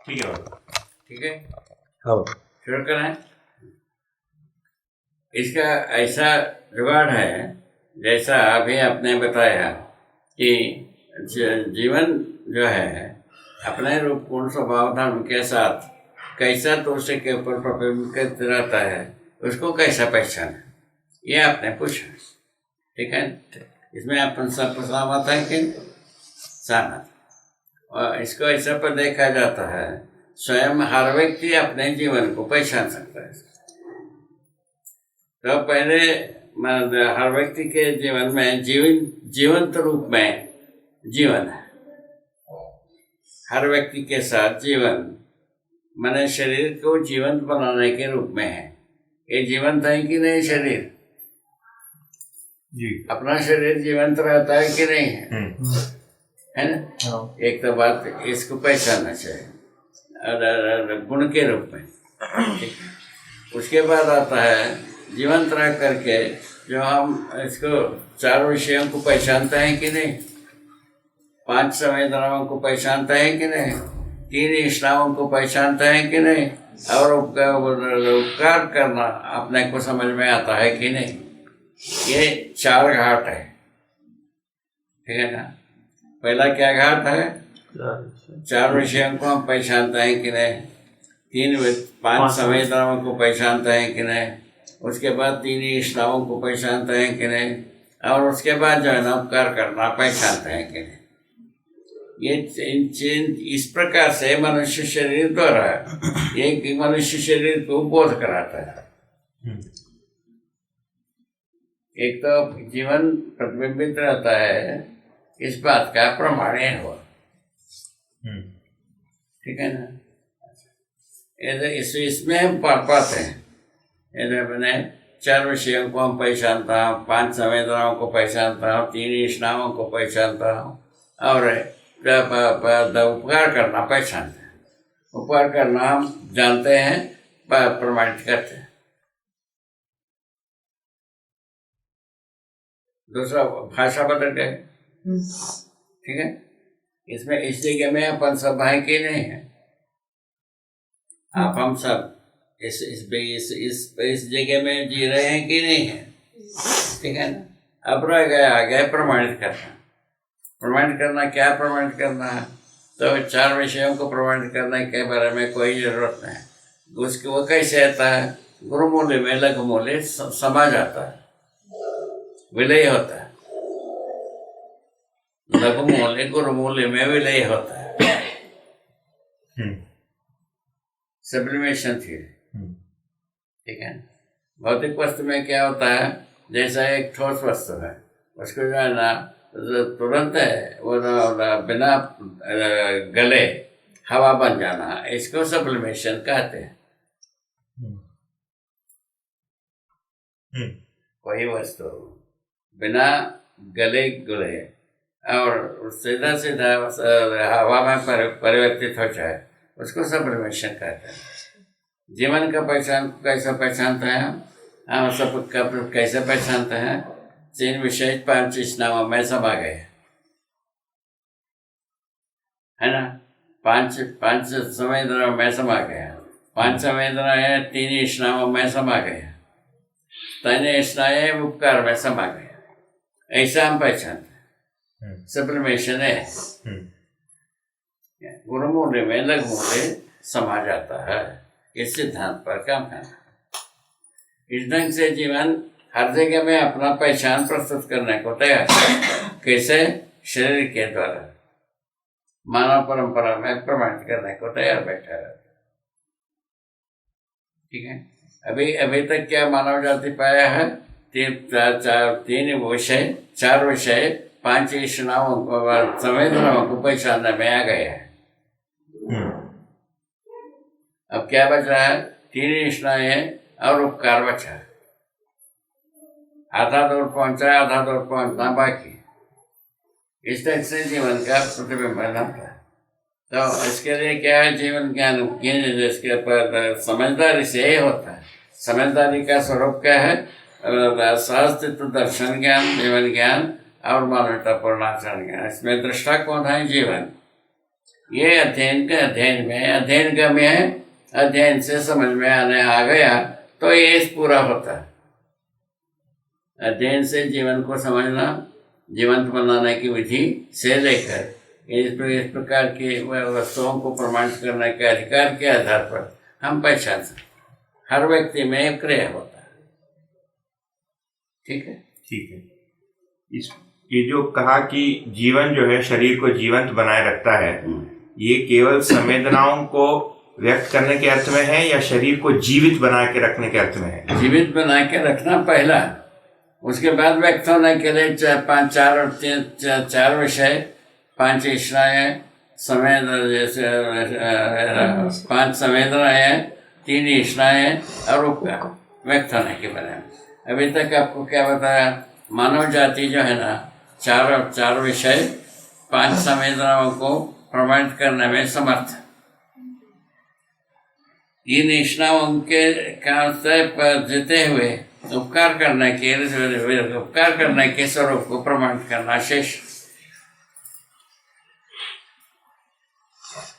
ठीक है बाबा। ठीक है, हाँ शुरू करें। इसका ऐसा जुगाड़ है, जैसा अभी आपने बताया कि जीवन जो है अपने रूप पूर्ण स्वभाव धर्म के साथ कैसा दूसरे के ऊपर प्रतिबिंबित रहता है, उसको कैसा पहचाने, ये आपने पूछा। ठीक है, इसमें अपन सब सहमत है कि सहमत। और इसको ऐसा पर देखा जाता है, स्वयं हर व्यक्ति अपने जीवन को पहचान सकता है। तो पहले हर व्यक्ति के जीवन में जीवंत रूप में जीवन है। हर व्यक्ति के साथ जीवन माने शरीर को जीवंत बनाने के रूप में है। ये जीवंत है कि नहीं शरीर? जी। अपना शरीर जीवंत रहता है कि नहीं है? है ना? एक तो बात इसको पहचानना चाहिए गुण के रूप में। उसके बाद आता है जीवंत रह करके जो हम इसको चार विषयों को पहचानते हैं कि नहीं, 5 संवेदनाओं को पहचानते हैं कि नहीं, 3 इष्टाओं को पहचानते हैं कि नहीं, और उपकार करना अपने को समझ में आता है कि नहीं। ये 4 घाट है। ठीक है ना? पहला क्या घाट है? 4 विषयों को हम पहचानते हैं कि नहीं, 5 संवेदनाओं को पहचानते हैं कि नहीं, उसके बाद 3 इष्टाओं को पहचानते हैं कि नहीं, और उसके बाद जो है ना उपकार करना पहचानते हैं कि नहीं। ये इस प्रकार से मनुष्य शरीर द्वारा एक मनुष्य शरीर को बोध कराता है। एक तो जीवन प्रतिबिंबित रहता है, इस बात का प्रमाण हुआ। ठीक है ना? इसमें हम पाते हैं, मैंने 4 विषयों को हम पहचानता हूँ, 5 संवेदनाओं को पहचानता हूँ, 3 इष्टाओं को पहचानता हूँ, और उपकार करना पहचानते हैं। उपकार करना हम जानते हैं, प्रमाणित करते हैं। दूसरा भाषा बदल गए। ठीक है, इसमें इस जगह में अपन सब हैं कि नहीं है? आप हम सब इस जगह में जी रहे हैं कि नहीं है? ठीक है ना? अब रह गया आगे प्रमाणित करना। प्रमाणित करना क्या प्रमाणित करना है? तो 4 विषयों को प्रमाणित करने के बारे में कोई जरूरत नहीं। उसको वो कैसे आता है? गुरु मूल्य में लघु मूल्य समा जाता है, विलय होता है। लघु मूल्य गुरु मूल्य में विलय होता है। सब्लिमेशन थी। ठीक है, भौतिक वस्तु में क्या होता है? जैसा एक ठोस वस्तु है, उसको जो है ना तुरंत है वो बिना गले हवा बन जाना, इसको सब्लिमेशन कहते हैं। कोई वस्तु बिना गले गुले और सीधा सीधा हवा में परिवर्तित हो जाए, उसको सब्लिमेशन कहते हैं। जीवन का पहचान कैसे पहचानते हैं हम सब का कैसे पहचानते हैं? 3 विशेष 5 इष्टाओं में समा गए, है ना? 5 संवेदनाओं में समा गया, 5 संवेदनाएं 3 इष्टाओं में समा गए, 3 इष्टाएं उपकार में समा गए। ऐसा हम पहचानते हैं। सब्लिमेशन है। गुरु मूल्य में लघु मूल्य समा जाता है। इस सिद्धांत पर काम करना। इस ढंग से जीवन हर जगह में अपना पहचान प्रस्तुत करने को तैयार है। कैसे? शरीर के द्वारा मानव परंपरा में प्रमाणित करने को तैयार बैठा रहता है। ठीक है, अभी तक क्या मानव जाति पाया है? 3 विषय 4 विषय 5 इष्टाओं को संवेदनाओं को पहचानने में आ गए हैं। अब क्या बच रहा है? 3 इष्टाएं और उपकार बचा है। आधा दूर पहुंचा, आधा दूर पहुंचना बाकी। इस तरह से जीवन का प्रतिबिंब बनता है। तो इसके लिए क्या है? जीवन ज्ञान जिसके ऊपर समझदारी से ही होता है। समझदारी का स्वरूप क्या है? सहस्तित्व दर्शन ज्ञान, जीवन ज्ञान और मानवता पूर्ण आचरण ज्ञान। इसमें दृष्टा कौन है? जीवन। ये अध्ययन का अध्ययन का में है, अध्ययन से समझ में आने आ गया तो ये पूरा होता है। अध्ययन से जीवन को समझना, जीवंत बनाने की विधि से लेकर इस प्रकार की वस्तुओं को प्रमाणित करने के अधिकार के आधार पर हम पहचान सकते। हर व्यक्ति में एक क्रिया होता है। ठीक है, ठीक है। ये जो कहा कि जीवन जो है शरीर को जीवंत बनाए रखता है, ये केवल संवेदनाओं को व्यक्त करने के अर्थ में है या शरीर को जीवित बना के रखने के अर्थ में है? जीवित बना के रखना पहला, उसके बाद व्यक्त होने के लिए चार विषय, 5 इच्छाएं, जैसे 5 संवेदनाएं, 3 इच्छाएं और उपकार व्यक्त होने के बारे में। अभी तक आपको क्या बताया? मानव जाति जो है ना, चार विषय, 5 संवेदनाओं को प्रमाणित करने में समर्थ। इन इच्छाओं के काम से जीते हुए उपकार करने के स्वरूप को प्रमाणित करना शेष।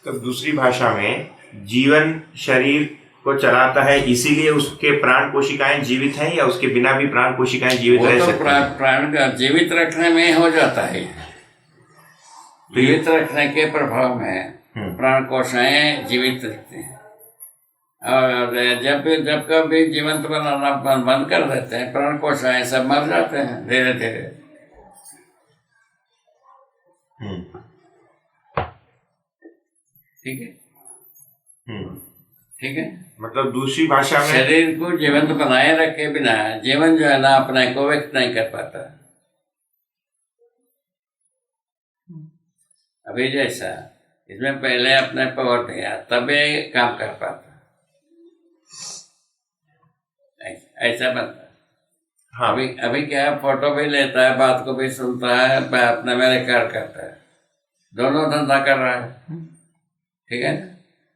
तो दूसरी भाषा में जीवन शरीर को चलाता है, इसीलिए उसके प्राण कोशिकाएं जीवित हैं, या उसके बिना भी प्राण कोशिकाएं जीवित रह सकती हैं? प्राण का जीवित रखने में हो जाता है। जीवित रखने के प्रभाव में प्राण कोशिकाएं जीवित रखते हैं, और जब कभी जीवंत बनाना बंद कर देते हैं, प्राण कोशिकाएं सब मर जाते हैं धीरे धीरे। ठीक है, ठीक है। मतलब दूसरी भाषा में शरीर को जीवंत बनाए रखे बिना जीवन जो है ना अपने को व्यक्त नहीं कर पाता। अभी जैसा इसमें पहले अपने पवर दिया तभी काम कर पाता, ऐसा बनता। हाँ। अभी क्या है, फोटो भी लेता है, बात को भी सुनता है, अपना में रिकॉर्ड करता है, दोनों धंधा कर रहा है। ठीक है ना?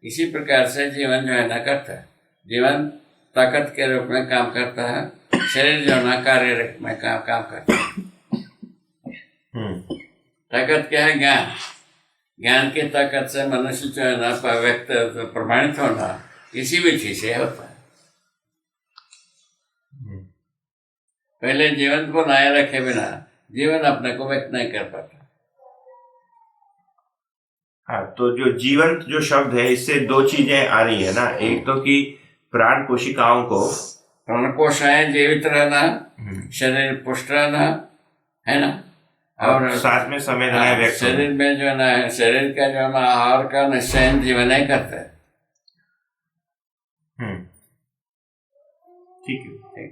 इसी प्रकार से जीवन जो है ना करता है। जीवन ताकत के रूप में काम करता है, शरीर जो है ना कार्य रूप में काम करता है। ताकत क्या है? ज्ञान की ताकत से मनुष्य जो है ना व्यक्त प्रमाणित होना इसी विधि से होता है। पहले जीवन को बनाए रखे बिना जीवन अपने को व्यक्त नहीं कर पाता। हाँ, तो जो जीवंत जो शब्द है, इससे 2 चीजें आ रही है ना। एक तो कि प्राण कोशिकाओं को, प्राण कोशिकाएं जीवित रहना, शरीर पुष्ट रहना, है ना, और साथ में संवेदनाएं व्यक्त। शरीर में जो है ना, शरीर का जो है ना आहार का निश्चय जीवन नहीं करता है। ठीक है।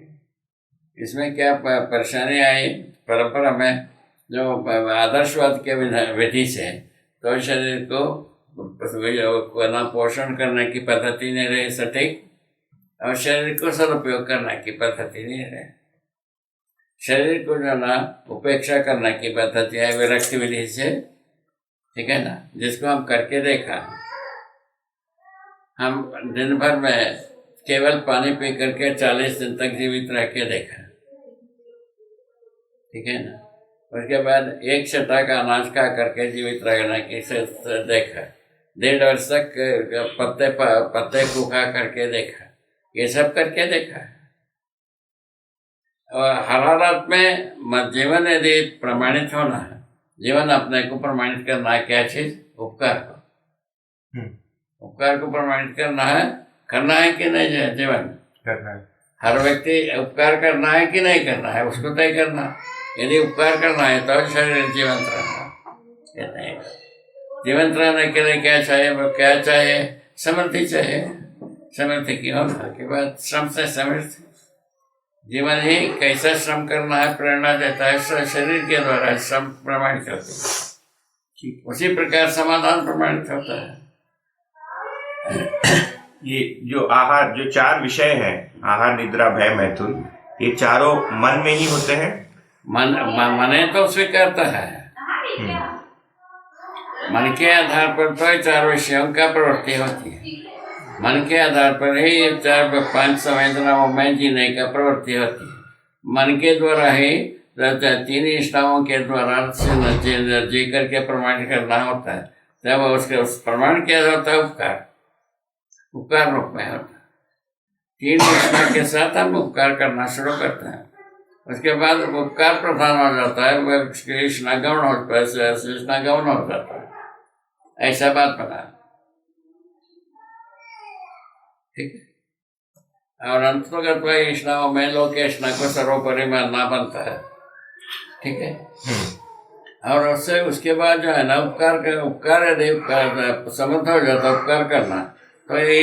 इसमें क्या परेशानी आई? परंपरा में जो आदर्शवाद के विधि से तो शरीर को पोषण करने की पद्धति नहीं रही सटीक, और शरीर को सदुपयोग करने की पद्धति नहीं रही। शरीर को जो ना उपेक्षा करने की पद्धति है विरक्ति विधि से। ठीक है ना, जिसको हम करके देखा। हम दिन भर में केवल पानी पी करके 40 दिन तक जीवित रह के देखा। ठीक है ना, उसके बाद 1 छटा का अनाज खा करके जीवित रहने की देखा। 1.5 वर्ष तक पत्ते को खा करके देखा। ये सब करके देखा। और हर हालत में जीवन यदि प्रमाणित होना है, जीवन अपने को प्रमाणित करना है। क्या चीज? उपकार को। उपकार को प्रमाणित करना है कि नहीं? जीवन करना है। हर व्यक्ति उपकार करना है कि नहीं करना है, उसको तय करना। यदि उपकार करना है तो शरीर जीवंत रहना। जीवंत रहने के लिए क्या चाहिए? वो क्या चाहिए? समृद्धि चाहिए। समृद्धि की होना के बाद श्रम से समृद्धि। जीवन ही कैसा श्रम करना है प्रेरणा देता है। शरीर के द्वारा श्रम प्रमाणित होता है, उसी प्रकार समाधान प्रमाणित होता है। ये जो आहार, जो 4 विषय हैं, आहार, निद्रा, भय, मैथुन, ये चारों मन में ही होते हैं। मने तो स्वीकारता है। मन के आधार पर तो 4 विषयों का प्रवृत्ति होती है। मन के आधार पर ही 4-5 संवेदनाओं में जीने का प्रवृत्ति होती है। मन के द्वारा ही 3 इच्छाओं के द्वारा जी करके प्रमाणित करना होता है। जब उसके उस प्रमाण किया जाता है उपकार रूप में होता है। 3 वासना के साथ हम उपकार करना शुरू करते हैं। उसके बाद उपकार प्रधान हो जाता है, वह कृष्णा गौण होता है, कृष्णा गौण हो जाता है। ऐसा बात बना, ठीक है। और अंतर्गत वैष्णव में लोकेष्णा को सर्वोपरि मानना बनता है, ठीक है। और उससे उसके बाद जो है ना उपकार यदि समर्थ हो जाता है उपकार करना, तो ये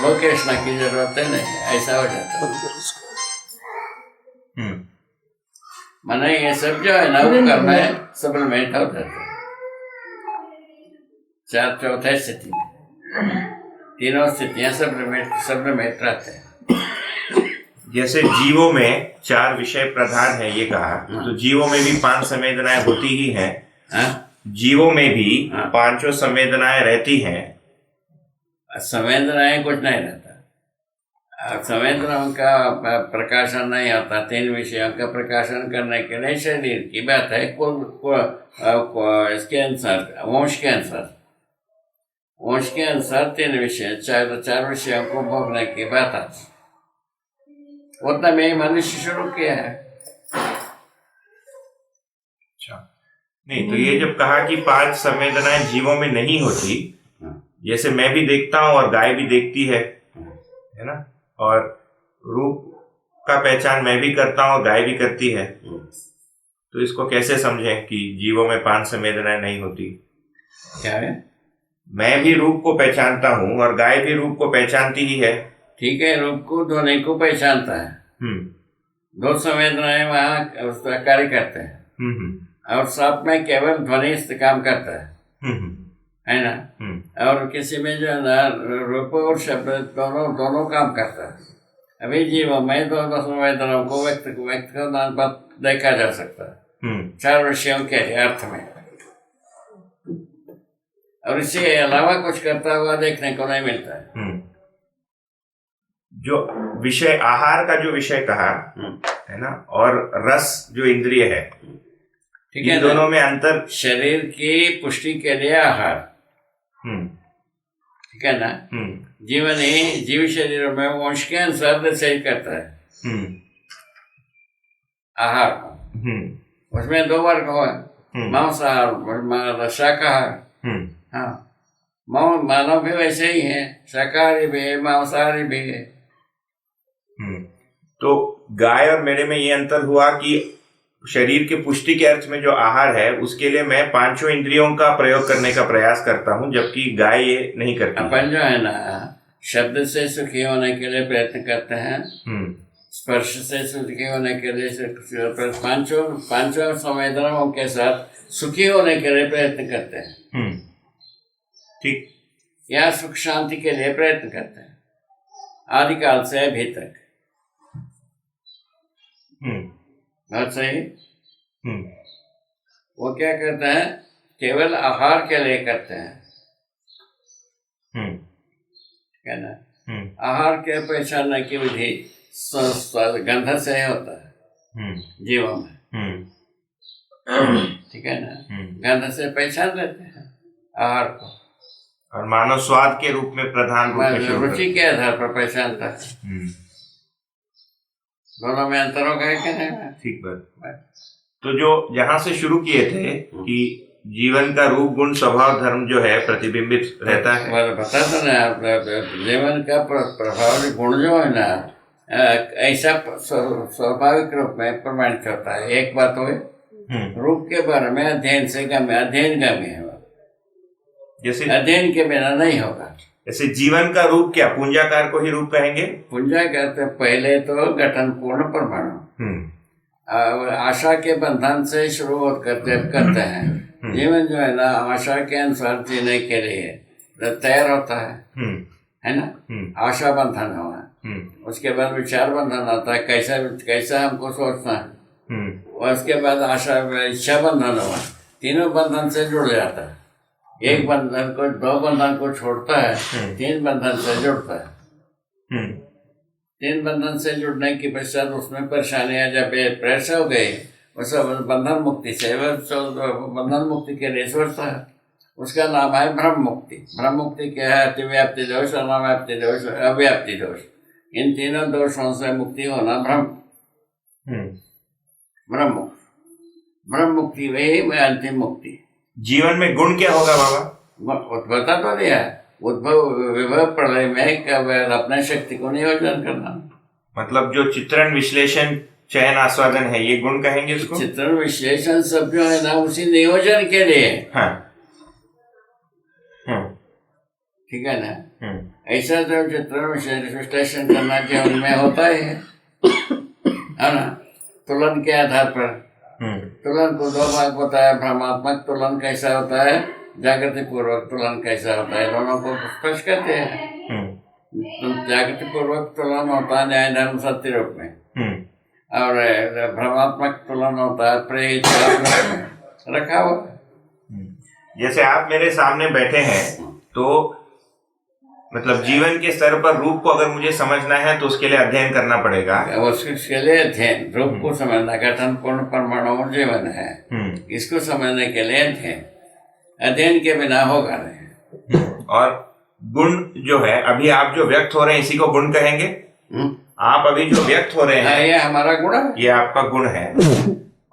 लोकेष्णा की जरूरत है नहीं, ऐसा हो जाता है। माने ये सब जो है ना उपकार में सप्लीमेंट हो जाता है। 4 चौथे स्थिति में 3 स्थितियां सप्लीमेंट रहते हैं। जैसे जीवों में 4 विषय प्रधान है ये कहा, तो जीवों में भी 5 संवेदनाएं होती ही हैं। जीवों में भी 5 संवेदनाएं रहती हैं। संवेदनाएं कुछ नहीं रहता, संवेदनाओं का प्रकाशन नहीं होता। 3 विषयों का प्रकाशन करने के लिए शरीर की बात है, इसके अनुसार वंश के अनुसार 3 विषय 4 विषयों को भोगने की बात आती। उतना में मनुष्य शुरू किया है। अच्छा, नहीं तो ये जब कहा कि 5 संवेदनाएं जीवों में नहीं होती, जैसे मैं भी देखता हूं और गाय भी देखती है ना, और रूप का पहचान मैं भी करता हूं और गाय भी करती है, तो इसको कैसे समझें कि जीवों में 5 संवेदनाएं नहीं होती? क्या है? मैं भी रूप को पहचानता हूं और गाय भी रूप को पहचानती ही है। ठीक है, रूप को ध्वनि को पहचानता है। 2 संवेदनाएं वहाँ उसका कार्य करते हैं। और साथ में केवल ध्वनि काम करता है ना। और किसी में जो है ना रूप और शब्द दोनों काम करता है। अभी जीवों में 2 संवेदनाओं को व्यक्त करना देखा जा सकता है 4 विषयों के अर्थ में, और इससे अलावा कुछ करता हुआ देखने को नहीं मिलता है। जो विषय आहार का जो विषय कहा है ना, और रस जो इंद्रिय है, ठीक है, दोनों में अंतर। शरीर की पुष्टि के लिए आहार, ठीक है ना। जीवन ही जीव शरीर में वंश के अनुसार निश्चय करता है आहार। उसमें 2 वर्ग हो, मांसाहार, शाकाहार। हाँ, मानव भी वैसे ही है, शाकाहारी भी है, मांसाहारी भी है। तो गाय और मेरे में ये अंतर हुआ कि शरीर की पुष्टि के अर्थ में जो आहार है उसके लिए मैं 5 इंद्रियों का प्रयोग करने का प्रयास करता हूँ, जबकि गाय ये नहीं करती। अपन जो है ना शब्द से सुखी होने के लिए प्रयत्न करते हैं, स्पर्श से सुखी होने के लिए 5 संवेदनाओं के साथ सुखी होने के लिए प्रयत्न करते हैं। ठीक, या सुख शांति के लिए प्रयत्न करते हैं आदिकाल से अभी तक। बात सही। वो क्या करते हैं, केवल आहार के लिए करते हैं, है ना। आहार के पहचानने की विधि गंध से होता है जीवों में, ठीक है ना। गंध से पहचान लेते हैं आहार को, और मानव स्वाद के रूप में प्रधान रूप में रुचि के आधार पर पहचानता है। दोनों में अंतरों का है। ठीक बात। तो जो जहां से शुरू किए थे कि जीवन का रूप गुण स्वभाव धर्म जो है प्रतिबिंबित रहता है, बता था ना आप, जीवन का प्रभाव गुण जो है ना ऐसा स्वाभाविक रूप में प्रमाणित करता है। एक बात हो रूप के बारे में अध्ययन गामी है, जैसे अध्ययन के बिना नहीं होगा। जैसे जीवन का रूप क्या पुंजाकार को ही रूप कहेंगे? पुंजा कहते पहले तो गठन पूर्ण परमाणु आशा के बंधन से शुरू करते हैं। जीवन जो है ना आशा के अनुसार जीने के लिए तैयार होता है ना। आशा बंधन हुआ, उसके बाद विचार बंधन आता है, कैसा हमको सोचना है। और उसके बाद आशा इच्छा बंधन हुआ, तीनों बंधन से जुड़ जाता है। एक बंधन को 2 बंधन को छोड़ता है, 3 बंधन से जुड़ता है। 3 बंधन से जुड़ने के पश्चात उसमें परेशानियां जब प्रेस हो गई, उस बंधन मुक्ति से बंधन मुक्ति के लिए सोचता है। उसका नाम है ब्रह्म मुक्ति। ब्रह्म मुक्ति क्या है? अतिव्याप्ति दोष, अनाव्याप्ति दोष, अव्याप्ति दोष। इन तीनों दोषों से मुक्ति होना ब्रह्म मुक्ति। ब्रह्म मुक्ति वही में अंतिम मुक्ति। जीवन में गुण क्या होगा बाबा? बता तो दिया, उद्भव विभव प्रलय में केवल अपने शक्ति को नियोजन करना। मतलब जो चित्रण विश्लेषण चयन आस्वादन है, ये गुण कहेंगे इसको? चित्रण विश्लेषण सब जो है ना, उसी नियोजन के लिए। हाँ। ठीक है ना? ऐसा जो चित्रण विश्लेषण करना जीवन में होता है ना, तुलन के आधार पर। तुलन को दो भाग बताया, भ्रमात्मक तुलन कैसा होता है, जागृति पूर्वक तुलन कैसा होता है, दोनों को स्पष्ट करते हैं। जागृति पूर्वक तुलन होता है न्याय धर्म सत्य रूप में, और भ्रमात्मक तुलन होता है प्रेत में रखा हुआ। जैसे आप मेरे सामने बैठे हैं, तो मतलब जीवन के स्तर पर रूप को अगर मुझे समझना है तो उसके लिए अध्ययन करना पड़ेगा। उसके लिए अध्ययन, रूप को समझना, गठन पूर्ण परमाणु जीवन है, इसको समझने के लिए अध्ययन के बिना होगा नहीं। और गुण जो है, अभी आप जो व्यक्त हो रहे हैं, इसी को गुण कहेंगे? आप अभी जो व्यक्त हो रहे हैं, ये हमारा गुण है, ये आपका गुण है।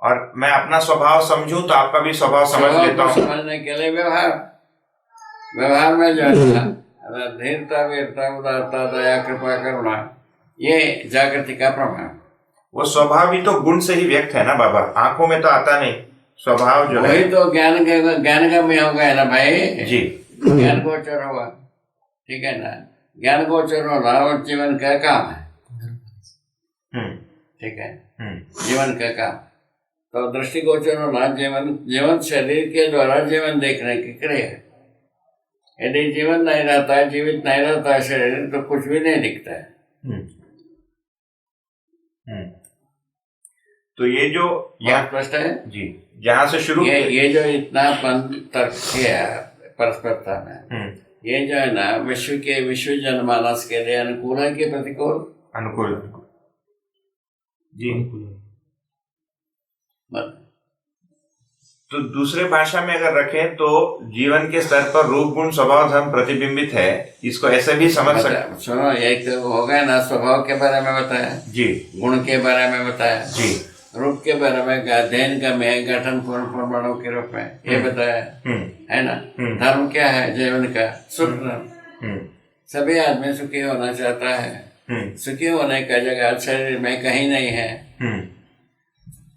और मैं अपना स्वभाव समझूं तो आपका भी स्वभाव समझ लेता हूँ। समझने के लिए व्यवहार में जो है धीरता, वीरता, उदारता, दया, कृपा, करुणा, ये जागृति का प्रभाव। वो स्वभाव भी तो गुण से ही व्यक्त है ना बाबा, आंखों में तो आता नहीं स्वभाव जो है। वही तो ज्ञान का में हो गया ना भाई जी। ज्ञान गोचर हुआ, ठीक है ना? ज्ञान गोचर होना और जीवन का काम है। ठीक है, जीवन का काम। तो दृष्टि गोचर होना जीवन शरीर के द्वारा जीवन देखने की क्रिया है। यदि जीवन नहीं रहता है, जीवित नहीं रहता है शरीर, तो कुछ भी नहीं दिखता है। तो ये जो यहाँ स्पष्ट है जी, जहाँ से शुरू ये जो इतना तर्क किया परस्परता में, ये जो है ना विश्व जनमानस के लिए अनुकूल है कि प्रतिकूल? अनुकूल जी। तो दूसरे भाषा में अगर रखें तो जीवन के स्तर पर रूप गुण स्वभाव धर्म प्रतिबिंबित है, इसको ऐसे भी समझ सकते। सुनो, एक तो हो गया ना, स्वभाव के बारे में बताया जी, गुण के बारे में बताया जी, रूप के बारे में अध्ययन का में गठन पूर्ण परमाणु के रूप में ये बताया है ना। धर्म क्या है? जीवन का सुख धर्म। सभी आदमी सुखी होना चाहता है, सुखी होने का जगह शरीर में कहीं नहीं है।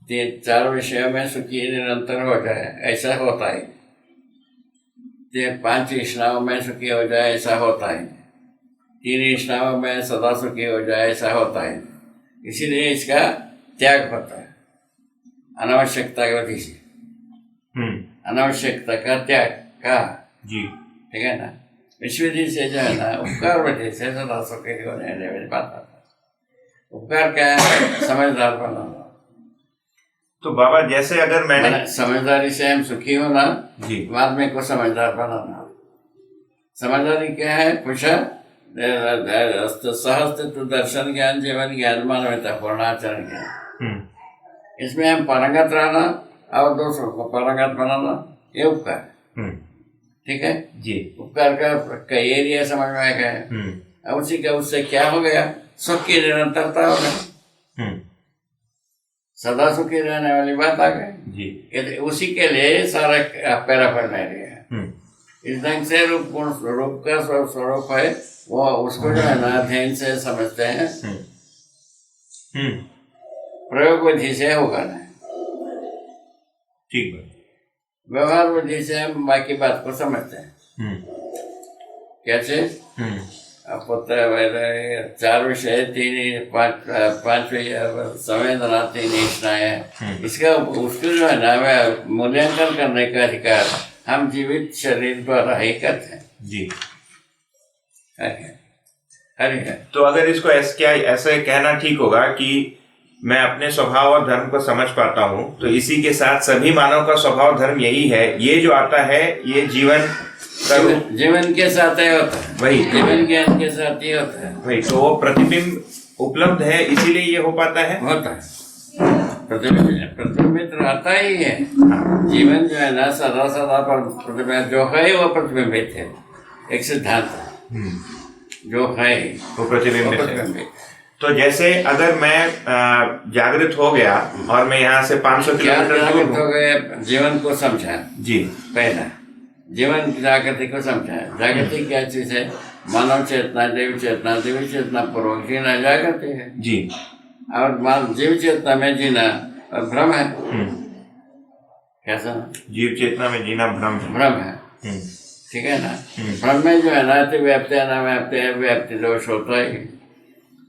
4 विषयों में सुखी निरंतर हो जाए, ऐसा होता है। 5 इष्णाओं में सुखी हो जाए, ऐसा होता है। 3 इष्णाओं में सदा सुखी हो जाए, ऐसा होता है। इसीलिए इसका त्याग होता है अनावश्यकता की वजह से। अनावश्यकता का त्याग का जी, ठीक है ना। विश्वधि से जो है ना, उपकार वजह से सदा सुखी होने वाली बात आता है। उपकार क्या है? समझदार बनाना। तो बाबा जैसे अगर मैंने समझदारी से हम सुखी होना जी, आदमी को समझदार बनाना। समझदारी क्या है? पूछा, सहस्तित्व दर्शन ज्ञान, जीवन ज्ञान, मानवता पूर्ण आचरण ज्ञान। इसमें हम पारंगत रहना और दूसरों को पारंगत बनाना, ये उपकार। ठीक है जी। उपकार का कई एरिया समझ में आ गया। उसी का उससे क्या हो गया? सुख की निरंतरता हो गई, सदा सुखी रहने वाली बात आ गई जी। उसी के लिए सारा पैरा पढ़ना है। इस ढंग से रूप का स्वरूप है वो, उसको जो है ना अध्ययन से समझते हैं। प्रयोग विधि से होगा ना, ठीक है। व्यवहार विधि से हम बाकी बात को समझते हैं। कैसे? पुत्र 4 विषय, 5 संवेदना, 3 इष्णाएं, इसका उसको जो है ना मूल्यांकन करने का अधिकार हम जीवित शरीर द्वारा ही करते हैं जी। है। तो अगर इसको ऐसे कहना ठीक होगा कि मैं अपने स्वभाव और धर्म को समझ पाता हूँ, तो इसी के साथ सभी मानव का स्वभाव धर्म यही है। ये जो आता है ये जीवन के साथ ही होता है, वही जीवन ज्ञान के साथ ही होता है, वही। तो वो प्रतिबिंब उपलब्ध है, इसीलिए ये हो पाता है, होता है। प्रतिबिंबित रहता ही है। जीवन जो है ना सदा सदा पर प्रतिबिंबित जो है वो प्रतिबिंबित है। एक सिद्धांत जो है वो प्रतिबिंबित है। प्रतिबिंबित। तो जैसे अगर मैं जागृत हो गया और मैं यहाँ से 500 किलोमीटर दूर जागृत हो हूँ। गए, जीवन को समझा जी, पहला जीवन की जागृति को समझा। जागृति क्या चीज है? मानव चेतना, देवी चेतना पूर्वक जीना जागृति है जी। और जीव चेतना में जीना भ्रम है। कैसा? जीव चेतना में जीना भ्रम है। ठीक है ना? भ्रम में जो है ना व्याप्ति अनाव्याप्ति व्याप्ति दोष होता ही,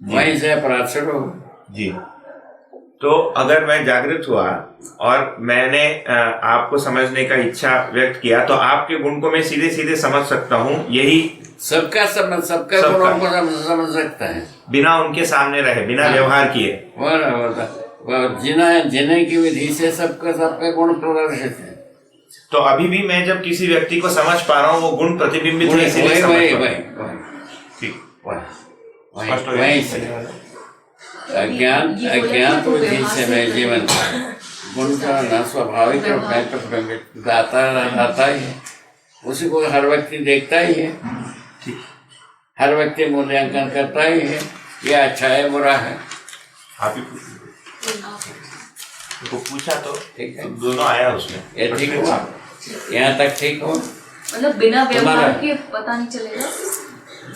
वहीं से अपराध शुरू हो। जी। तो अगर मैं जागृत हुआ और मैंने आपको समझने का इच्छा व्यक्त किया तो आपके गुण को मैं सीधे सीधे समझ सकता हूँ। यही सबका गुणों को समझ सकता है बिना उनके सामने रहे, बिना व्यवहार किए। वो जीने की विधि से सबके गुण प्रदर्शित है। तो अभी भी मैं जब किसी व्यक्ति को समझ पा रहा हूँ वो गुण प्रतिबिंबित है, इसीलिए समझ पा रहा हूं। ठीक, स्पष्ट हो गया। अज्ञात विधि से मैं जीवन गुण का ना स्वाभाविक रूप में प्रतिबिंबित आता ही है। उसी को हर व्यक्ति देखता ही है, हर व्यक्ति मूल्यांकन करता ही है, ये अच्छा है बुरा है। आप ही तो पूछा तो ठीक है, दोनों आया उसमें। ये ठीक हुआ, यहाँ तक ठीक हो, मतलब बिना व्यवहार के पता नहीं चलेगा।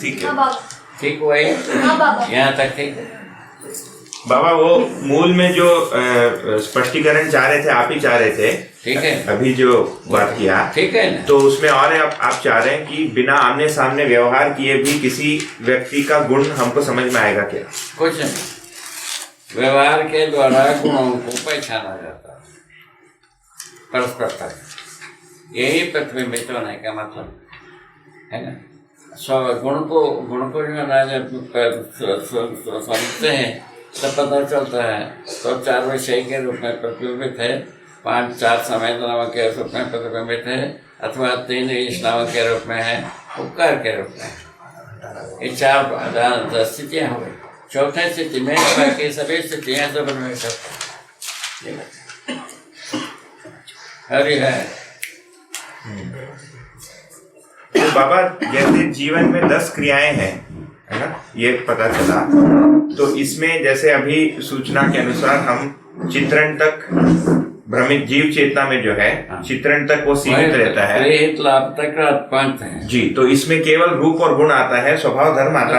ठीक है, ठीक हुआ ये, यहाँ तक ठीक है। बाबा वो मूल में जो स्पष्टीकरण चाह रहे थे आप ही चाह रहे थे, ठीक है, अभी जो बात किया, ठीक है ना? तो उसमें और आप चाह रहे हैं कि बिना आमने सामने व्यवहार किए भी किसी व्यक्ति का गुण हमको समझ में आएगा क्या? कुछ नहीं, व्यवहार के द्वारा गुणों को पहचाना जाता है परस्पर। यही प्रतिबिंबित होने का मतलब है ना। गुण को जो है ना जब समझते हैं तब पता चलता है तो 4 विषय के रूप में प्रतिबिंबित है, 5-4 संवेदनाओं के रूप में प्रतिबिंबित है, अथवा 3 ईष्णाओं के रूप में है, उपकार के रूप में। ये 4 स्थितियाँ हो गई। चौथे स्थिति में बाकी सभी स्थितियाँ सब में करते हैं। हरि है। तो बाबा जैसे जीवन में 10 क्रियाएं हैं, है ना, ये पता चला। तो इसमें जैसे अभी सूचना के अनुसार हम चित्रण तक भ्रमित जीव चेतना में जो है चित्रण तक वो सीमित रहता है, लाभ तक पंथ है जी। तो इसमें केवल रूप और गुण आता है, स्वभाव धर्म आता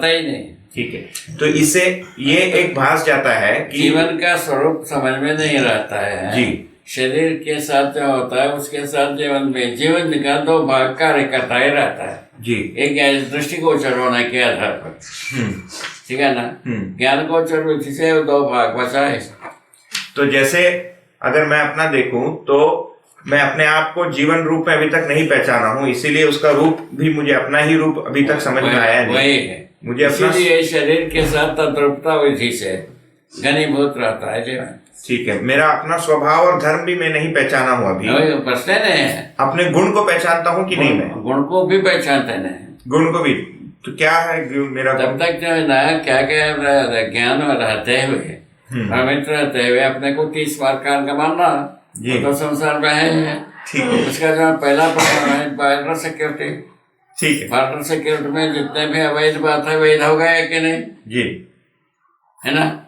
ही नहीं। ठीक है, तो इससे ये एक भास जाता है कि जीवन का स्वरूप समझ में नहीं रहता है जी। शरीर के साथ जो होता है उसके साथ जीवन का 2 भाग कार्य करता ही रहता है जी। एक दृष्टिगोचर होने के आधार पर, ठीक है ना। ज्ञान गोचर विधि से 2 भाग बचा है। तो जैसे अगर मैं अपना देखूं तो मैं अपने आप को जीवन रूप में अभी तक नहीं पहचाना हूं, इसीलिए उसका रूप भी मुझे अपना ही रूप अभी तक समझ में आया नहीं। वही है, मुझे इसीलिए शरीर के साथ तद्रूपता विधि से घनीभूत रहता है जीवन। ठीक है, मेरा अपना स्वभाव और धर्म भी मैं नहीं पहचाना हूँ अभी। प्रश्न नहीं, अपने गुण को पहचानता हूँ कि नहीं? मैं गुण को भी पहचानते नहीं, गुण को भी। तो क्या है मेरा तब तक जो है ना क्या ज्ञान रहते हुए भ्रमित रहते हुए अपने को 30 बार कान का मानना, तो संसार में है। ठीक है, उसका जो पहला प्रश्न है बार्डर सिक्योरिटी। ठीक है, बार्डर सिक्योरिटी में जितने भी अवैध बात है वैध हो गए कि नहीं जी, है ना।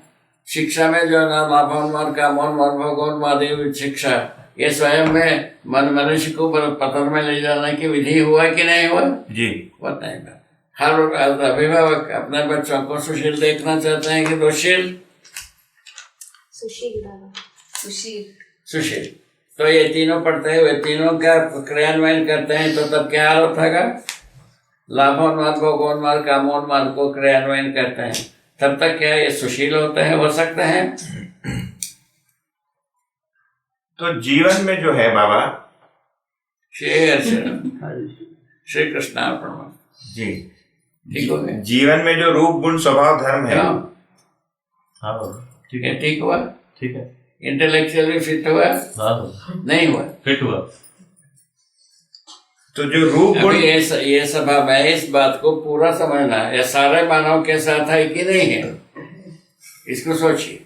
शिक्षा में जो है ना लाभोन्माद कामोन्माद भोगोन्माद शिक्षा, ये स्वयं में मनुष्य को पतन में ले जाने की विधि हुआ कि नहीं हुआ जी? बताए। हर अभिभावक अपने बच्चों को सुशील देखना चाहते हैं कि दुशील सुशील। तो ये तीनों पढ़ते हुए तीनों का क्रियान्वयन करते हैं तो तब क्या हालत होगा? लाभोन्माद भोगोन्माद कामोन्माद को क्रियान्वयन करते हैं तब तक क्या ये सुशील होते हैं, हो सकते हैं? तो जीवन में जो है बाबा श्री कृष्ण जी, ठीक हो गया। जीवन में जो रूप गुण स्वभाव धर्म है, ठीक है, ठीक हुआ, ठीक है, इंटेलेक्चुअली फिट हुआ, नहीं हुआ, फिट हुआ। तो जो रूप गुण, ये सभा में इस बात को पूरा समझना है, सारे मानव के साथ है कि नहीं है, इसको सोचिए।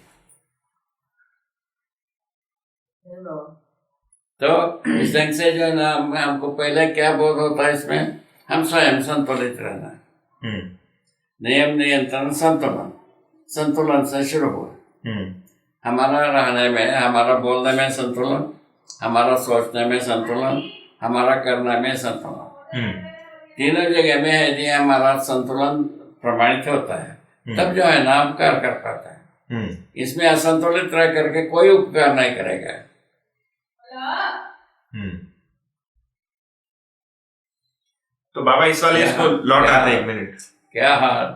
तो इस ढंग से जो है ना हमको पहले क्या बोध होता है इसमें, हम स्वयं संतुलित रहना, नियम नियंत्रण संतुलन, संतुलन से शुरू हुआ। हमारा रहने में, हमारा बोलने में संतुलन, हमारा सोचने में संतुलन, हमारा करने में संतुलन, तीनों जगह में यदि हमारा संतुलन प्रमाणित होता है तब जो है ना हम कार्य कर पाता है। इसमें असंतुलित रह करके कोई उपकार नहीं करेगा। तो बाबा इस वाले इसको लौट आते हैं, 1 मिनट। क्या हाल,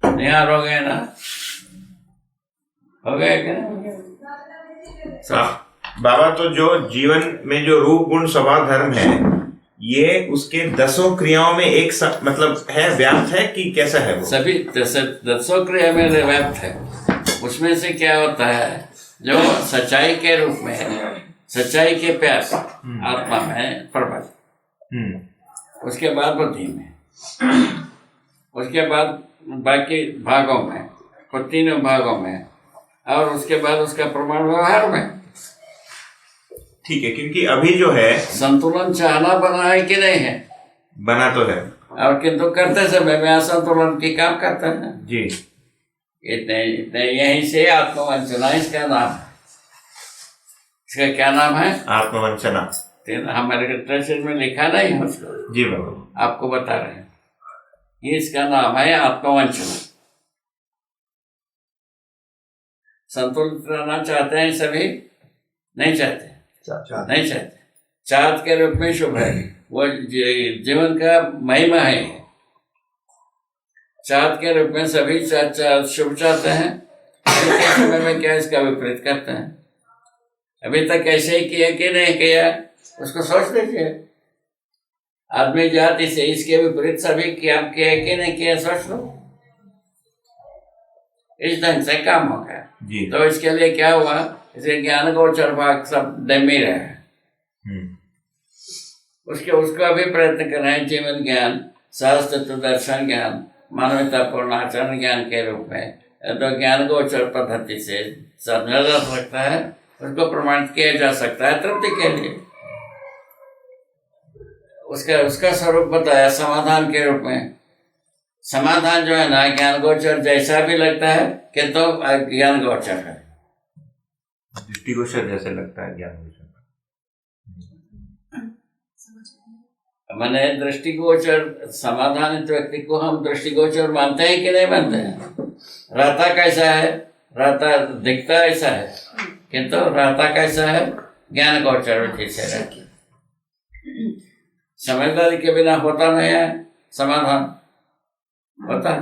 निहार हो गए ना, हो गए क्या? बाबा तो जो जीवन में जो रूप गुण स्वभाव धर्म है, ये उसके 10 क्रियाओं में एक मतलब है, व्याप्त है कि कैसा है वो? सभी 10 क्रिया में व्याप्त है। उसमें से क्या होता है, जो सच्चाई के रूप में है, सच्चाई के प्यास आत्मा में प्रबल, उसके बाद बुद्धि में, उसके बाद बाकी भागों में, कुछ तीनों भागों में, और उसके बाद उसका प्रमाण व्यवहार में। ठीक है, क्योंकि अभी जो है संतुलन चाहना बना है कि नहीं है? बना तो है, और किंतु करते समय में असंतुलन की काम करते हैं जी। इतने इतने यहीं से आत्मवंचना इसका नाम है। इसका क्या नाम है? आत्मवंचना। हमारे लिटरेचर में लिखा नहीं है उसको, जी बाबा, आपको बता रहे हैं। ये इसका नाम है आत्मवंचना। संतुलित रहना चाहते हैं सभी? नहीं चाहते, नहीं चाहते। चाहत के रूप में शुभ है, वो जीवन का महिमा है। चाहत के रूप में सभी शुभ चाहते हैं। अभी के समय में क्या इसका विपरीत करते हैं? अभी तक ऐसे ही किया कि नहीं किया, उसको सोच लीजिए। आदमी जाति से इसके विपरीत सभी किया कि नहीं किया, सोच लो। इस ढंग से काम हो गया जी। तो इसके लिए क्या हुआ, इसे ज्ञान गोचर भाग सब डमी रहे। उसका भी प्रयत्न कर रहे हैं, जीवन ज्ञान, सहस्त्र दर्शन ज्ञान, मानवतापूर्ण आचरण ज्ञान के रूप में। तो ज्ञान गोचर पद्धति से समझा जा सकता है, उसको प्रमाणित किया जा सकता है तृप्ति के लिए। उसका स्वरूप बताया समाधान के रूप में। समाधान जो है ना, ज्ञान गोचर जैसा भी लगता है किंतु तो ज्ञान गोचर है, दृष्टिगोचर जैसे लगता है ज्ञान गोचर। मैंने दृष्टिगोचर समाधानित व्यक्ति को हम दृष्टिगोचर मानते हैं कि नहीं मानते हैं? रहता कैसा है? रहता दिखता ऐसा है किंतु रहता कैसा है? ज्ञान गोचर विधि से रहता। समझदारी के बिना होता नहीं है समाधान, होता है?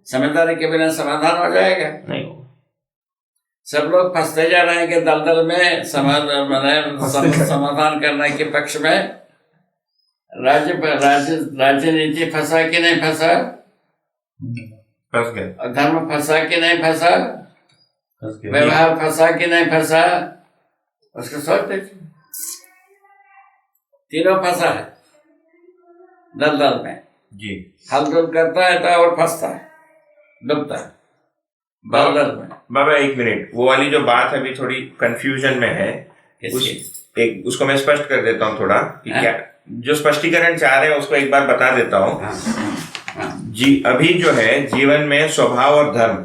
समझदारी के बिना समाधान हो जाएगा? नहीं। सब लोग फंसते जा रहे हैं कि दलदल में समाधान करने के पक्ष में। राजनीति फंसा कि नहीं फंसा? फंस गए। धर्म फंसा कि नहीं फंसा? व्यवहार फंसा कि नहीं फंसा? उसको सोच दीजिए। तीनों फंसा है दलदल में जी। हलचल करता है तो और फंसता है, डूबता है दलदल में। बाबा 1 मिनट, वो वाली जो बात अभी थोड़ी कंफ्यूजन में है, उसको मैं स्पष्ट कर देता हूँ थोड़ा कि क्या जो स्पष्टीकरण चाह रहे हैं उसको एक बार बता देता हूँ। जी, अभी जो है जीवन में स्वभाव और धर्म,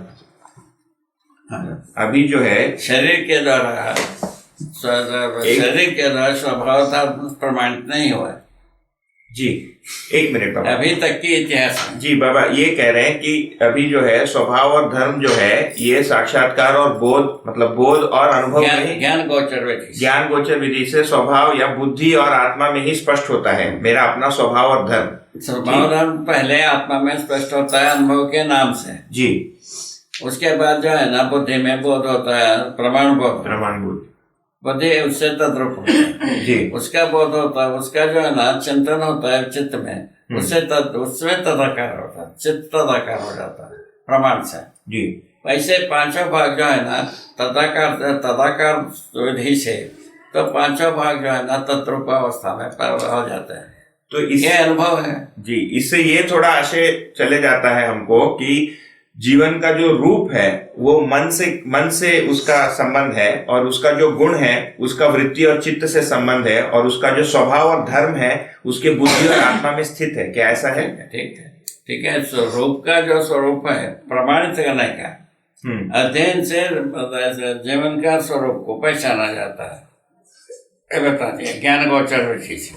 अभी जो है शरीर के द्वारा स्वभाव धर्म प्रमाणित नहीं हुआ जी। 1 मिनट बाबा, अभी तक की इतिहास में। जी बाबा, ये कह रहे हैं कि अभी जो है स्वभाव और धर्म जो है ये साक्षात्कार और बोध, मतलब बोध और अनुभव में, ज्ञान गोचर विधि से स्वभाव या बुद्धि और आत्मा में ही स्पष्ट होता है मेरा अपना स्वभाव और धर्म। स्वभाव धर्म पहले आत्मा में स्पष्ट होता है अनुभव के नाम से जी। उसके बाद जो है ना बुद्धि में बोध होता है, प्रमाण बोध। बुद्धि उससे तद्रूप होता है जी। उसका बोध होता है, उसका जो है ना चिंतन होता है चित्त में, उसमें तदाकार होता है, चित्त तदाकार हो जाता है प्रमाण से जी। वैसे पांचों भाग जो है ना तदाकार विधि से, तो पांचों भाग जो है ना तद्रूप अवस्था में हो जाते हैं। तो ये अनुभव है जी। इससे ये थोड़ा आशय चले जाता है हमको कि जीवन का जो रूप है वो मन से उसका संबंध है, और उसका जो गुण है उसका वृत्ति और चित्त से संबंध है, और उसका जो स्वभाव और धर्म है उसके बुद्धि और आत्मा में स्थित है। क्या ऐसा है? ठीक है। स्वरूप का जो स्वरूप है प्रमाणित करने का अध्ययन से जीवन का स्वरूप को पहचाना जाता है। ये बता दिया ज्ञान गोचर रुचि से।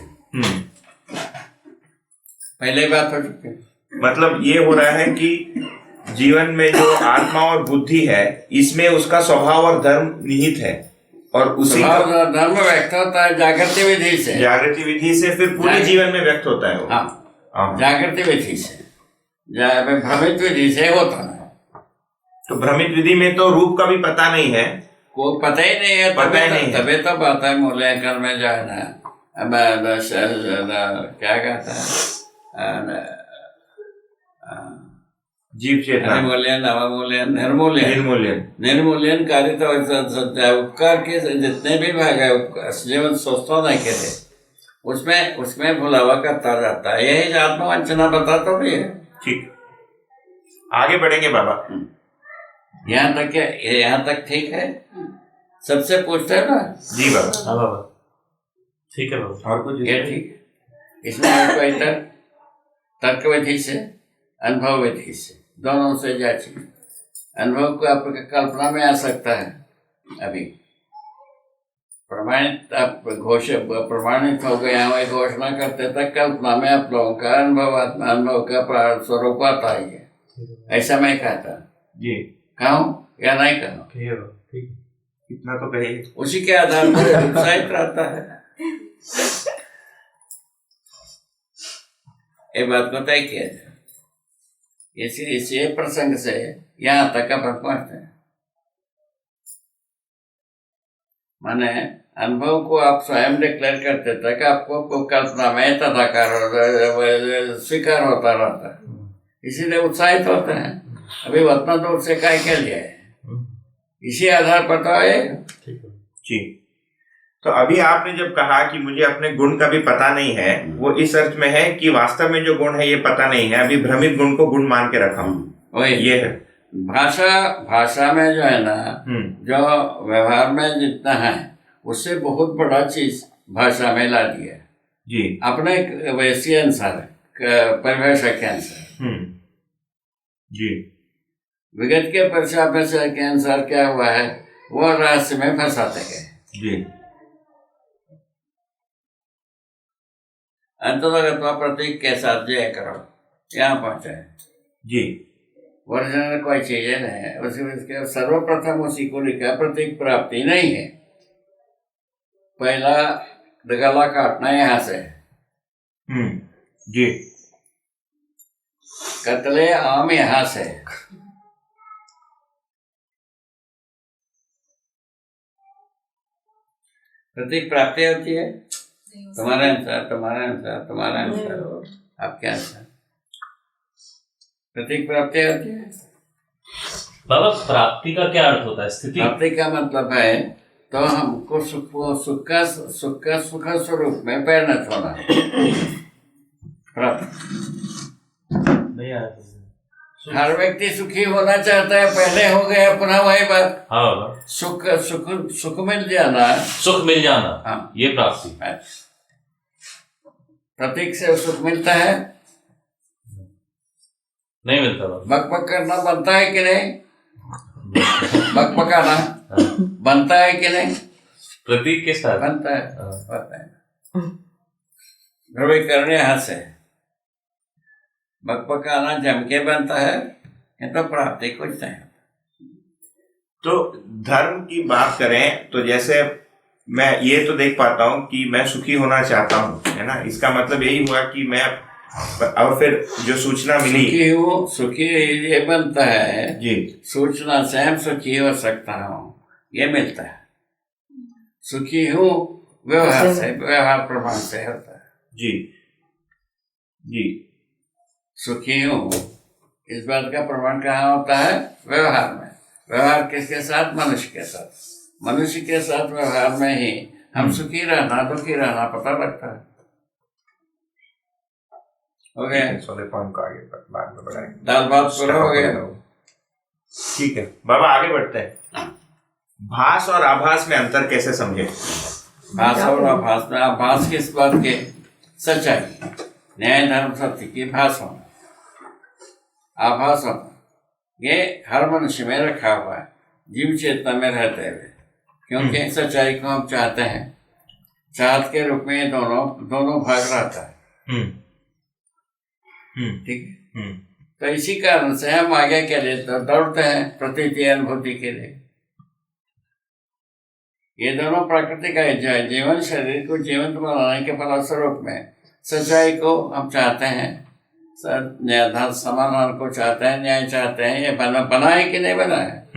पहले बात हो चुकी है। मतलब ये हो रहा है कि जीवन में जो आत्मा और बुद्धि है इसमें उसका स्वभाव और धर्म निहित है, और उसी का धर्म व्यक्त होता है जागृति विधि से। जागृति विधि से फिर पूरे जीवन में व्यक्त होता है वो। हाँ, जागृति विधि से, भ्रमित विधि से होता है। तो भ्रमित विधि में तो रूप का भी पता नहीं है, कोई पता ही नहीं है। तभी तो बात है मूल्यांकन में जो है ना, क्या कहता है, जीव चेतना, निर्मूल्यन कार्य तो उपकार के जितने भी भाग है जीवन सोचता नहीं के थे उसमें भुलावा करता जाता है। यही आत्मवंचना बताता भी है। ठीक, आगे बढ़ेंगे बाबा। यहाँ तक ठीक है। सबसे पूछते है ना? जी बाबा। हाँ बाबा, ठीक है बाबा। और कुछ? ये ठीक है। इसमें कोई तर्क विधि से, अनुभव विधि से, दोनों से जांच। अनुभव को आपके कल्पना में आ सकता है। अभी प्रमाणित हो गया वही घोषणा करते तक कल्पना में आप लोगों का अनुभव का स्वरूप आता है। ऐसा मैं कहता जी, कहूँ या नहीं कहूँ? ठीक, इतना तो कहिए। उसी के आधार पर उत्साहित रहता है। ये बात को तय किया जाए। इसी प्रसंग से यहाँ तक अपन पहुंचते हैं। माने अनुभव को आप स्वयं डिक्लेयर करते तक आपको कल्पना में तदाकार स्वीकार होता रहता है, इसीलिए उत्साहित होते हैं। अभी उतना दूर से काय के लिए है, इसी आधार पर तो है। जी, तो अभी आपने जब कहा कि मुझे अपने गुण का भी पता नहीं है, वो इस अर्थ में है कि वास्तव में जो गुण है ये पता नहीं है, अभी भ्रमित गुण को गुण मान के रखा हूँ। वही ये है भाषा में जो है ना, जो व्यवहार में जितना है उससे बहुत बड़ा चीज भाषा में ला दिया जी, अपने वैसे अनुसार परिभाषा के अनुसार। जी, विगत के परिभाषा के अनुसार क्या हुआ है, वो रहस्य में फंसाते गए। जी, अंतर्गत प्रतीक के साथ जय करो, यहाँ पहुंचा है जी। वर्जन कोई चीज नहीं है। उसके सर्वप्रथम उसी को लिखा प्रतीक प्राप्ति नहीं है। पहला गला काटना यहाँ से, जी, कतले आम यहाँ से, प्रतीक प्राप्ति होती है। तुम्हारे अनुसार आपके अनुसार प्रतीक प्राप्ति होती है। बाबा, प्राप्ति का क्या अर्थ होता है? स्थिति। प्राप्ति का मतलब है तो हमको सुख का स्वरूप में परिणत होना। हर व्यक्ति सुखी होना चाहता है, पहले हो गया पुनः वही बात। हाँ, सुख मिल जाना, हाँ, ये प्राप्ति। प्रतीक से सुख मिलता है? नहीं मिलता। बकबक करना बनता है कि नहीं? बकबकाना बनता है कि नहीं? प्रतीक के साथ बनता है। ध्रुवीकरण यहाँ से बकबकाना जम के बनता है, ये तो प्राप्ति कुछ नहीं। तो धर्म की बात करें तो जैसे मैं ये तो देख पाता हूँ कि मैं सुखी होना चाहता हूँ, है ना, इसका मतलब यही हुआ कि मैं, और फिर जो सूचना मिली सुखी ये बनता है जी, सूचना से हम सुखी हो सकता हूँ, ये मिलता है। सुखी हूँ व्यवहार से, व्यवहार प्रमाण से होता है। जी, जी, सुखी हूँ इस बात का प्रमाण कहाँ होता है? व्यवहार में। व्यवहार किसके साथ? मनुष्य के साथ। मनुष्य के साथ व्यवहार में ही हम सुखी रहना दुखी रहना पता लगता है। हो गया? सोने पॉइंट को आगे बाद में बढ़ाएंगे। दाल भात पूरा हो गया। ठीक है बाबा, आगे बढ़ते हैं। भास और आभास में अंतर कैसे समझे? भास और आभास में, आभास किस बात के? सच्चाई, न्याय धर्म सत्य की भास होना, आभास होना, ये हर मनुष्य में रखा हुआ है, जीव चेतना में रहते हुए, क्योंकि सच्चाई को हम चाहते हैं। चाहत के रूप में दोनों भाग रहता है। ठीक है। तो इसी कारण से हम आगे के लिए तो दौड़ते हैं, प्रतीति अनुभूति के लिए। ये दोनों प्रकृति का जीवन शरीर को जीवंत बनाने के फलस्वरूप में सच्चाई को हम चाहते हैं, समाधान को चाहते हैं, न्याय चाहते हैं। ये बना है कि नहीं बना है?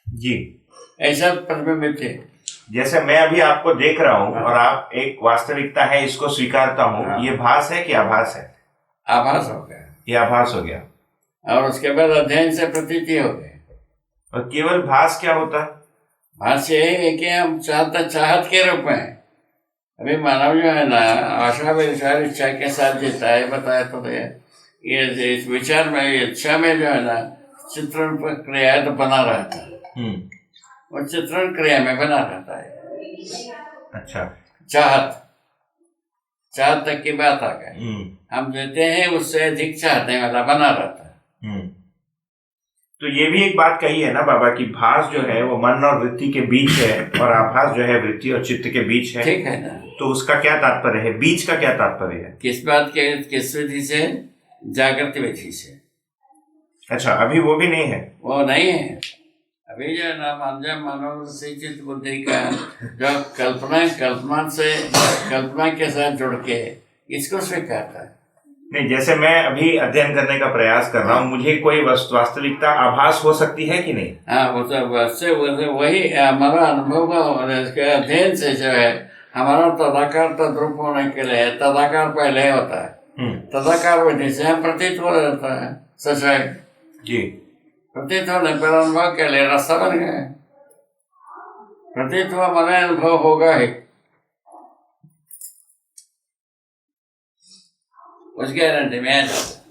जी, ऐसा प्रतिबिंबित है। जैसे मैं अभी आपको देख रहा हूँ और आप एक वास्तविकता है इसको स्वीकारता हूँ, ये भास है कि आभास है? आभास हो गया, ये आभास हो गया, और उसके बाद अध्ययन से प्रतीति हो गई। और केवल भास क्या होता है? भास ये है कि हम चाहत के रूप में, अभी मानव जो है ना आशा विचार इच्छा के साथ जीता है। बताया तो ये इस विचार में, इच्छा में जो है ना चित्रण प्रक्रिया तो बना रहता है, और चित्रण क्रिया में बना रहता है। अच्छा, चाहत तक की बात आ गई। हम देते हैं, उससे अधिक चाहते वाला बना रहता है। तो ये भी एक बात कही है ना बाबा कि भास जो है वो मन और वृत्ति के बीच है, और आभास जो है वृत्ति और चित्त के बीच है। ठीक है ना? तो उसका क्या तात्पर्य है? बीच का क्या तात्पर्य है? किस बात के? किस विधि से? जागृति विधि से। अच्छा, अभी वो भी नहीं है? वो नहीं है अभी। जो है ना मानव से चित्त बुद्धि का जो कल्पना के साथ जुड़ के इसको स्वीकारता है। नहीं, जैसे मैं अभी अध्ययन करने का प्रयास कर रहा हूँ, मुझे कोई वास्तविकता आभास हो सकती है कि नहीं? हाँ, वो तो वही हमारा अनुभव का अध्ययन से जो है हमारा तदाकार तद्रूप होने के लिए तदाकार पहले होता है। तदाकार विधि से हम प्रतीत हो जाता है सच्चाई जी। प्रतीत होने पर अनुभव के लिए रास्ता बन गया। प्रतीत हुआ माने अनुभव होगा ही, उस गारंटी में आ जाता।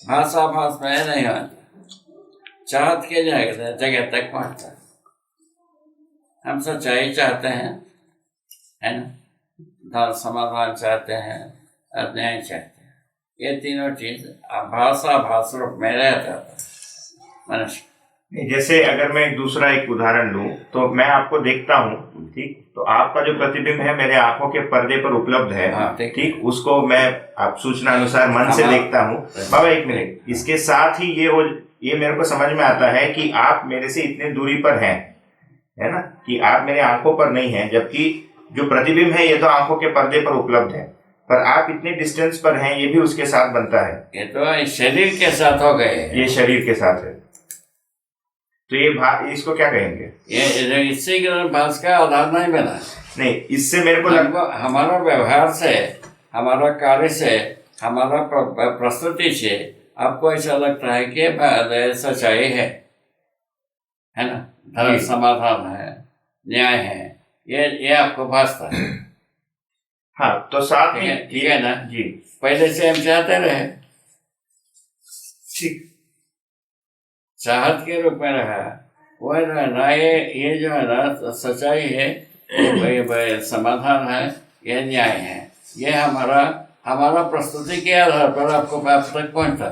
भाषा भाष में नहीं होता, चाहत के जगह तक पहुंचता है। हम सच्चाई चाहते हैं, है ना, समाधान चाहते हैं, अन्याय चाहते हैं। ये तीनों चीज भाषा भाष रूप में रहता है मनुष्य। जैसे अगर मैं एक उदाहरण लूं, तो मैं आपको देखता हूं, ठीक, तो आपका जो प्रतिबिंब है मेरे आंखों के पर्दे पर उपलब्ध है। हाँ, ठीक, उसको मैं आप सूचना अनुसार मन से देखता हूं। बाबा एक मिनट, इसके साथ ही ये मेरे को समझ में आता है कि आप मेरे से इतने दूरी पर हैं, है ना, कि आप मेरे आंखों पर नहीं हैं, जबकि जो प्रतिबिंब है ये तो आंखों के पर्दे पर उपलब्ध है, पर आप इतने डिस्टेंस पर हैं, ये भी उसके साथ बनता है। ये तो शरीर के साथ हो गए, ये शरीर के साथ है, तो ये इसको क्या कहेंगे? ये इससे भाष का आधार नहीं बना। नहीं, इससे मेरे को हमारा व्यवहार से, हमारा कार्य से, हमारा प्रस्तुति से आपको ऐसा लगता है कि सच्चाई है ना, धर्म समाधान है, न्याय है, ये आपको भासता है। हाँ, तो साथ में ठीक है ना जी, पहले से हम चाहते रहे, ठीक, चाहत के रूप में रहा, वो है ना, ये जो है ना सच्चाई है, ये समाधान है, ये न्याय है, ये हमारा प्रस्तुति के आधार पर आपको आप तक पहुंचता।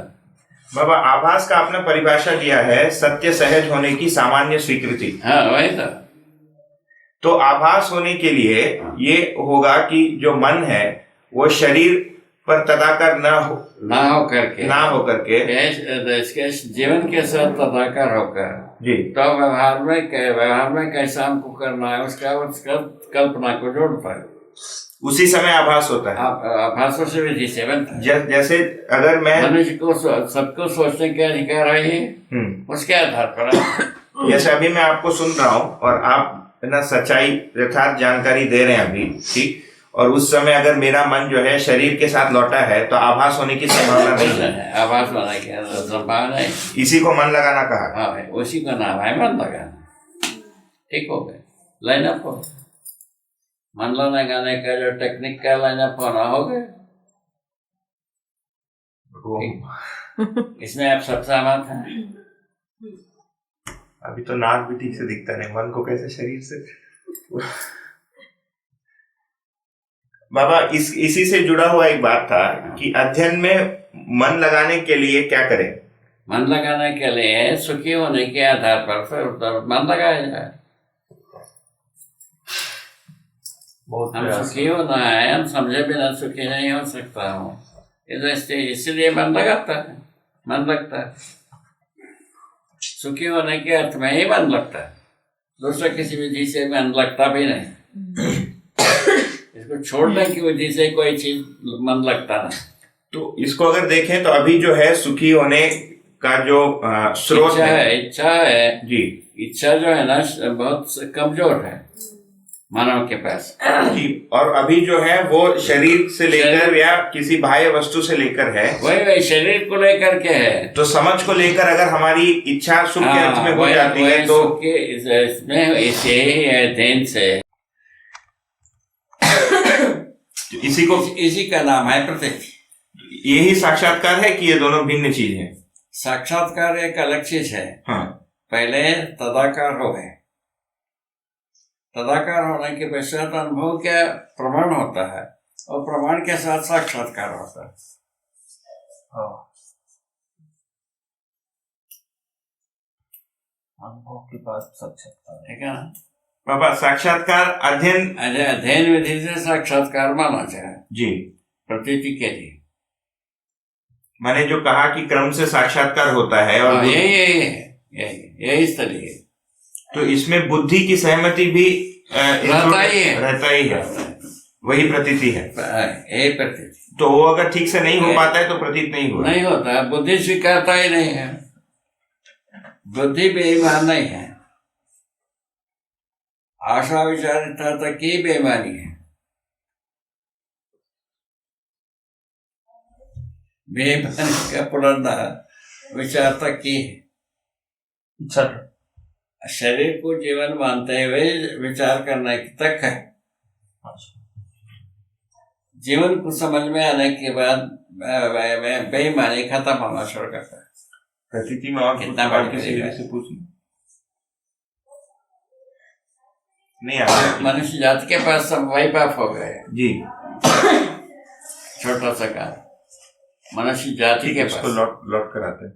बाबा, आभास का आपने परिभाषा दिया है सत्य सहज होने की सामान्य स्वीकृति। हाँ, वही तो आभास होने के लिए ये होगा कि जो मन है वो शरीर पर तदाकार ना हो करके इसके जीवन के साथ तदाकार होकर जी, तो व्यवहार में कैसा हमको करना है उसका कल्पना को जोड़ता है। उसी समय आभास होता है। आभासों से विधि से बनता है। जैसे अगर मैं मनुष्य को सबको सोचने के अधिकार है, उसके आधार पर जैसे अभी मैं आपको सुन रहा हूँ और आप ना सच्चाई यथार्थ जानकारी दे रहे हैं अभी, ठीक, और उस समय अगर मेरा मन जो है शरीर के साथ लौटा है तो आभास होने की संभावना नहीं है। आभास होने की संभावना है। इसी को मन लगाना कहा। हाँ भाई, उसी का नाम है मन लगाना। ठीक हो गए, लाइनअप हो, मन लगाने का जो टेक्निक का लाइनअप होना हो गया। वो इसमें आप सब सहमत हैं? अभी तो नाक भी ठीक से दिखता नहीं, मन को कैसे शरीर से। बाबा इसी से जुड़ा हुआ एक बात था कि अध्ययन में मन लगाने के लिए क्या करें? मन लगाने के लिए सुखी होने के आधार पर फिर मन लगाया जाए। बहुत हम प्रयास। सुखी होना है, हम समझे बिना सुखी नहीं हो सकता हूँ, इसलिए मन लगाता है, मन लगता है। सुखी होने के अर्थ में ही मन लगता है, दूसरा किसी विधि से मन लगता भी नहीं। इसको छोड़ने की विधि से कोई चीज मन लगता नहीं। तो इसको अगर देखें तो अभी जो है सुखी होने का जो स्रोत इच्छा है जी, इच्छा जो है ना बहुत कमजोर है मानव के पास जी, और अभी जो है वो शरीर से लेकर या किसी बाह्य वस्तु से लेकर है, वही शरीर को लेकर के है। तो समझ को लेकर अगर हमारी इच्छा सुख के अर्थ में हो जाती है तो इसमें इसे ही है ध्यान से, इसी का नाम है प्रत्यक्ष। यही साक्षात्कार है कि ये दोनों भिन्न चीज हैं? साक्षात्कार एक अलग चीज है। हाँ। पहले तदाकार हो गए, तदाकार होने के पश्चात अनुभव का प्रमाण होता है और प्रमाण के साथ साक्षात्कार होता है। अनुभव के बाद साक्षात्कार, ठीक है ना बाबा? साक्षात्कार अध्ययन विधि से साक्षात्कार माना जाए जी, प्रतीति के लिए। मैंने जो कहा कि क्रम से साक्षात्कार होता है और यही स्थलीय है। तो इसमें बुद्धि की सहमति भी रहता ही है, वही प्रतीति है। यही प्रतीति। तो वो अगर ठीक से नहीं हो पाता है तो प्रतीत नहीं हुआ, नहीं होता, बुद्धि स्वीकारता ही नहीं है, बुद्धि बेईमान नहीं है। आशा विचारिता तक की बेईमानी है। बेईमानी का पुलंदा विचार तक की है। शरीर को जीवन मानते हुए विचार करने तक है। जीवन को समझ में आने के बाद बेईमानी खत्म होना शुरू करता है। प्रतीति में और कितना और बढ़ किसी गया? से पूछ नहीं आता मनुष्य जाति के पास सब वाइप ऑफ हो गए जी। छोटा सा काम मनुष्य जाति के पास। लौट कर आते हैं।